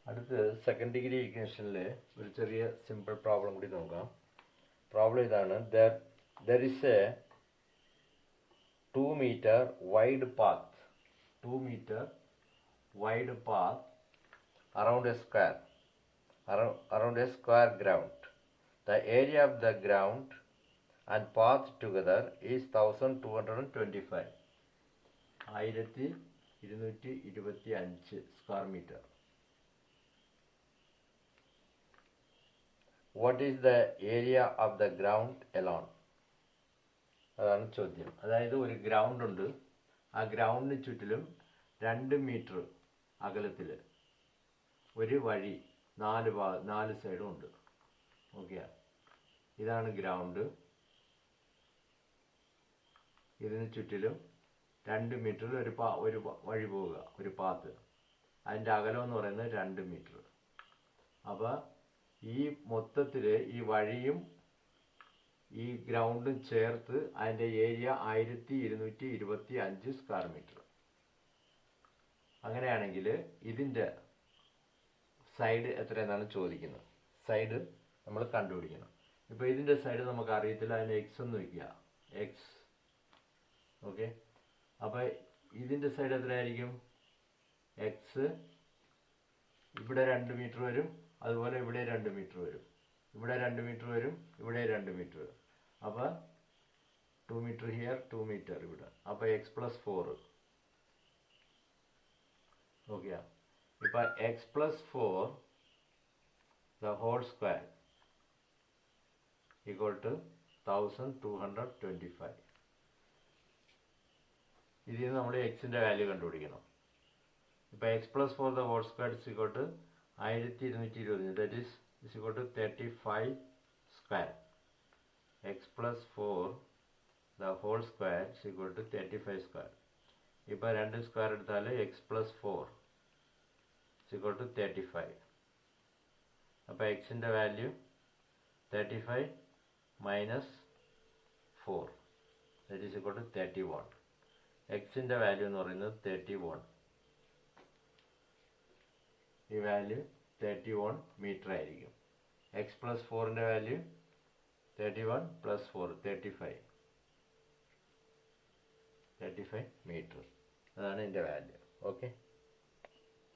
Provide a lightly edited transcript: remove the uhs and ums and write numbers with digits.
അടുത്ത് second degree ഇക്വേഷനിൽ ഒരു ചെറിയ സിമ്പിൾ പ്രോബ്ലം കൂടി നോക്കാം. പ്രോബ്ലം ഇതാണ്. there is a 2 meter wide path around a square ground. The area of the ground and path together is 1225 square meter. What is the area of the ground alone? അതാണ് ചോദ്യം. അതായത് ഒരു ground ഉണ്ട്, ആ ഗ്രൗണ്ടിന് ചുറ്റിലും 2 metre അകലത്തിൽ ഒരു വഴി 4 സൈഡും ഉണ്ട്. ഓക്കെ, ഇതാണ് ഗ്രൗണ്ട്. ഇതിന് ചുറ്റിലും 2 മീറ്ററിൽ ഒരു വഴി പോവുക, ഒരു പാത്ത്. അതിൻ്റെ അകലം എന്ന് പറയുന്നത് 2 മീറ്റർ. അപ്പോൾ ഈ മൊത്തത്തിൽ ഈ വഴിയും ഈ ഗ്രൗണ്ടും ചേർത്ത് അതിൻ്റെ ഏരിയ 1225 സ്ക്വയർ മീറ്റർ. അങ്ങനെയാണെങ്കിൽ ഇതിൻ്റെ സൈഡ് എത്രയെന്നാണ് ചോദിക്കുന്നത്. സൈഡ് നമ്മൾ കണ്ടുപിടിക്കണം. ഇപ്പോൾ ഇതിൻ്റെ സൈഡ് നമുക്ക് അറിയത്തില്ല, അതിന് എക്സ് എന്ന് വയ്ക്കുക, എക്സ്. ഓക്കെ, അപ്പോൾ ഇതിൻ്റെ സൈഡ് എത്രയായിരിക്കും? എക്സ് ഇവിടെ 2 മീറ്റർ വരും, അതുപോലെ ഇവിടെ 2 മീറ്റർ വരും, ഇവിടെ 2 മീറ്റർ വരും, ഇവിടെ 2 മീറ്റർ. അപ്പോൾ 2 മീറ്റർ ഹിയർ, 2 മീറ്റർ ഇവിടെ. അപ്പോൾ എക്സ് പ്ലസ് 4. ഓക്കെ, ഇപ്പം X plus 4 the whole square equal to 1225. ഇതിൽ നിന്ന് നമ്മൾ എക്സിൻ്റെ വാല്യൂ കണ്ടുപിടിക്കണം. ഇപ്പോൾ X plus 4 the whole square is equal to 1225, that is equal to 35 square. X plus 4 the whole square is equal to 35 square. ഇപ്പോൾ 2 square എടുത്താൽ X plus 4 is equal to 35. അപ്പോൾ എക്സിൻ്റെ value 35 minus 4, that is equal to 31. എക്സിൻ്റെ value എന്ന് പറയുന്നത് 31. ഈ value 31 metre ആയിരിക്കും. X plus 4ൻ്റെ വാല്യൂ 31 പ്ലസ് 4 35 മീറ്റർ. അതാണ് ഇതിൻ്റെ വാല്യൂ. ഓക്കെ.